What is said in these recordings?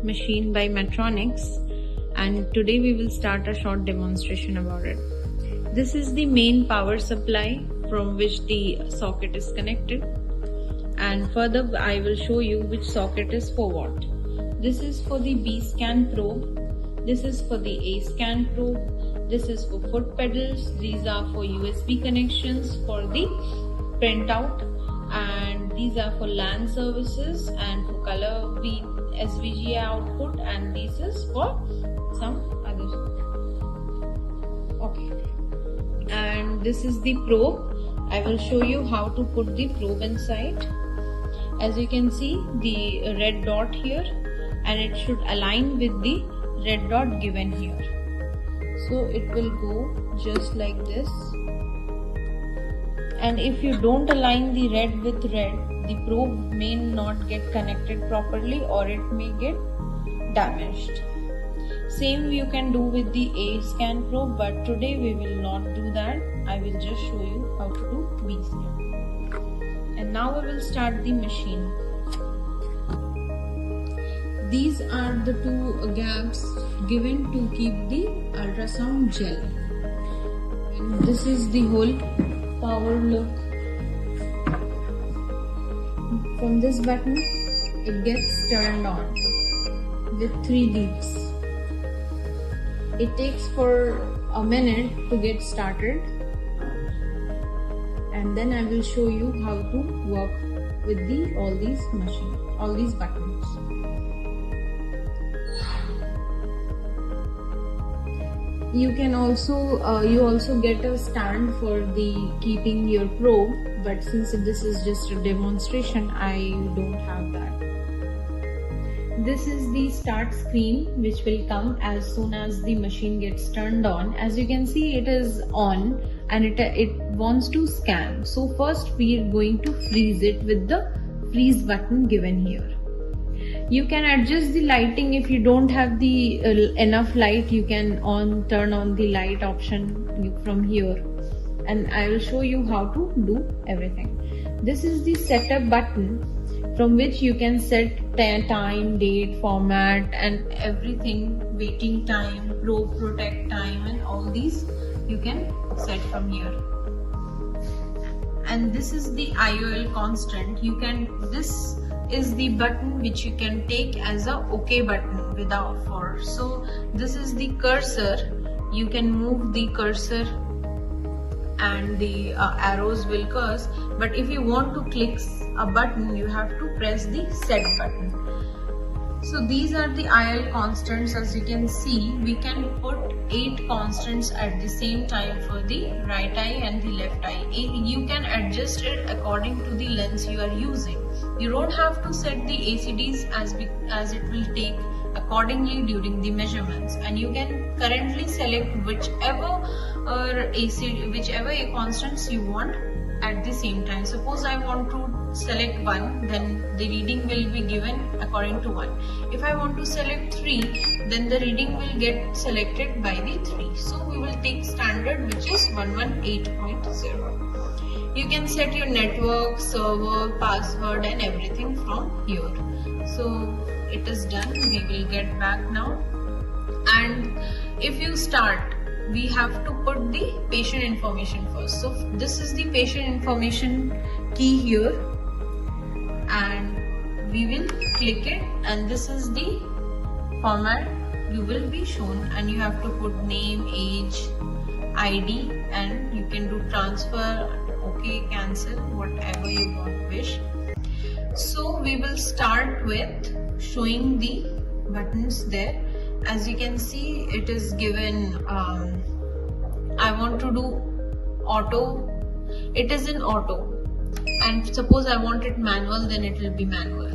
machine by Matronix, and today we will start a short demonstration about it. This is the main power supply from which the socket is connected, and further I will show you which socket is for what. This is for the B scan probe, this is for the A scan probe, this is for foot pedals, these are for USB connections for the printout, and these are for LAN services and for color SVGA output, and this is for some other stuff. Okay, and this is the probe. I will show you how to put the probe inside. As you can see the red dot here, and it should align with the red dot given here. So it will go just like this. And if you don't align the red with red, the probe may not get connected properly or it may get damaged. Same you can do with the A scan probe, but today we will not do that. I will just show you how to do B scan. And now we will start the machine. These are the two gaps given to keep the ultrasound gel. And this is the whole power look. From this button it gets turned on with 3 beeps. It takes for a minute to get started, and then I will show you how to work with all these buttons. You can also get a stand for the keeping your probe, but since this is just a demonstration, I don't have that. This is the start screen which will come as soon as the machine gets turned on. As you can see, it is on and it wants to scan. So first we are going to freeze it with the freeze button given here. You can adjust the lighting. If you don't have the enough light, you can turn on the light option from here, and I will show you how to do everything. This is the setup button from which you can set time, date, format and everything, waiting time, probe protect time, and all these you can set from here. And this is the IOL constant. This is the button which you can take as a OK button without force. So this is the cursor. You can move the cursor and the arrows will curse, but if you want to click a button, you have to press the set button. So these are the IL constants. As you can see, we can put 8 constants at the same time for the right eye and the left eye. You can adjust it according to the lens you are using. You don't have to set the ACDs as it will take accordingly during the measurements, and you can currently select whichever A constants you want at the same time. Suppose I want to select 1, then the reading will be given according to 1. If I want to select 3, then the reading will get selected by the 3. So we will take standard, which is 118.0. You can set your network, server, password and everything from here. So it is done. We will get back now. And if you start, we have to put the patient information first. So this is the patient information key here, and we will click it, and this is the format you will be shown, and you have to put name, age, ID, and you can do transfer, OK, cancel, whatever you wish. So we will start with showing the buttons there. As you can see, it is given I want to do auto. It is in auto, and suppose I want it manual, then it will be manual.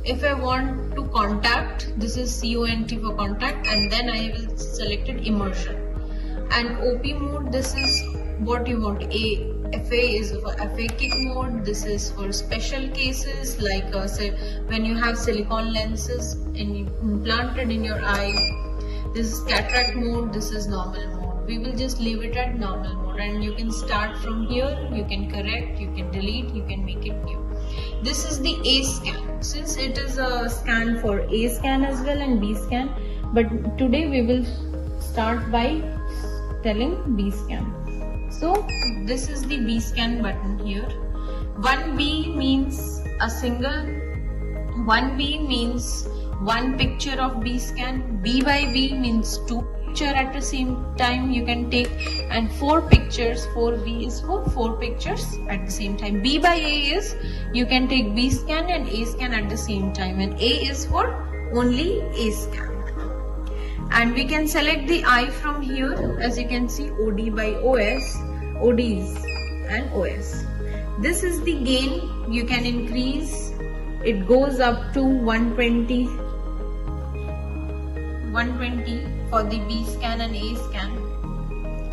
If I want to contact, this is CONT for contact, and then I will select it immersion. And OP mode, this is what you want. FA is for aphakic mode. This is for special cases like when you have silicone lenses implanted in your eye. This is cataract mode. This is normal mode. We will just leave it at normal mode, and you can start from here. You can correct, you can delete, you can make it new. This is the A scan. Since it is a scan for A scan as well and B scan, but today we will start by telling B scan. So this is the B scan button here. 1B means a single, 1B means one picture of B scan, B by B means two picture at the same time you can take, and 4 pictures, 4B is for 4 pictures at the same time. B by A is you can take B scan and A scan at the same time, and A is for only A scan. And we can select the eye from here. As you can see, OD by OS, ODs and OS. This is the gain. You can increase. It goes up to 120 for the B scan and A scan.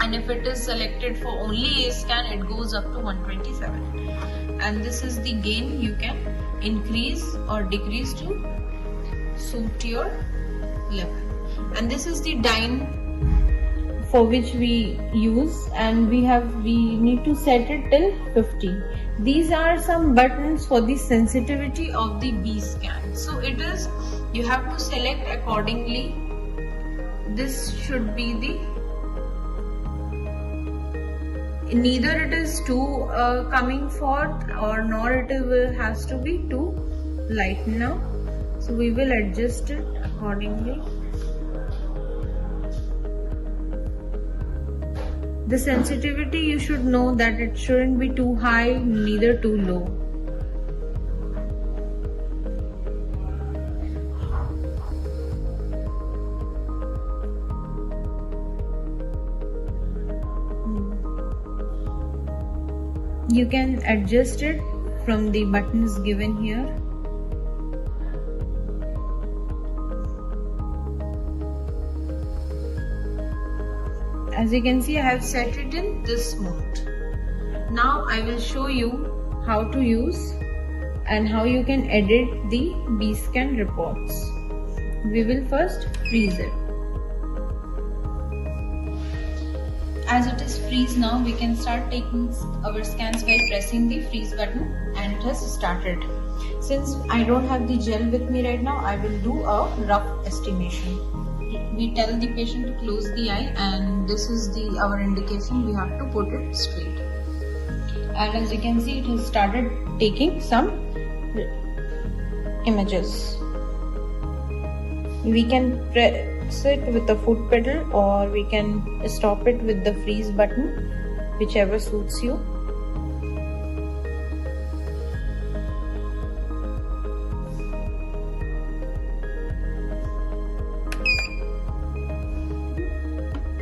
And if it is selected for only A scan, it goes up to 127. And this is the gain you can increase or decrease to suit your level. And this is the dyne for which we use, and we need to set it till 50. These are some buttons for the sensitivity of the B scan. So it is, you have to select accordingly. This should be the, neither it is too coming forth or nor it has to be too light now. So we will adjust it accordingly. The sensitivity, you should know that it shouldn't be too high, neither too low. You can adjust it from the buttons given here. As you can see, I have set it in this mode. Now I will show you how to use and how you can edit the B scan reports. We will first freeze it. As it is freeze now, we can start taking our scans by pressing the freeze button, and it has started. Since I don't have the gel with me right now, I will do a rough estimation. We tell the patient to close the eye, and this is our indication. We have to put it straight. And as you can see, it has started taking some images. We can press it with the foot pedal, or we can stop it with the freeze button, whichever suits you.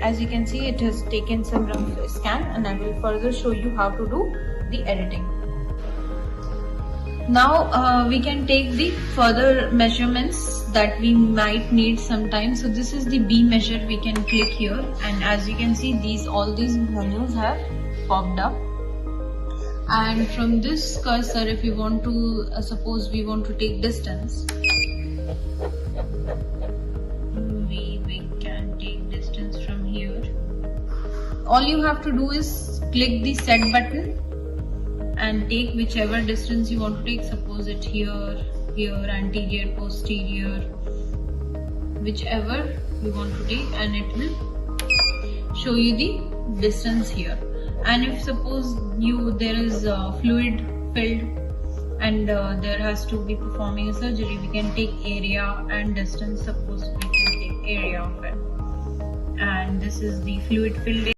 As you can see, it has taken some rough scan, and I will further show you how to do the editing. Now we can take the further measurements that we might need sometime. So this is the B measure. We can click here, and as you can see, all these menus have popped up. And from this cursor, if you want to, suppose we want to take distance, we can take distance from here. All you have to do is click the set button and take whichever distance you want to take. Suppose it here, anterior, posterior, whichever you want to take, and it will show you the distance here. And if suppose there is fluid filled and there has to be performing a surgery, we can take area and distance. Suppose we can take area of it, and this is the fluid filled area.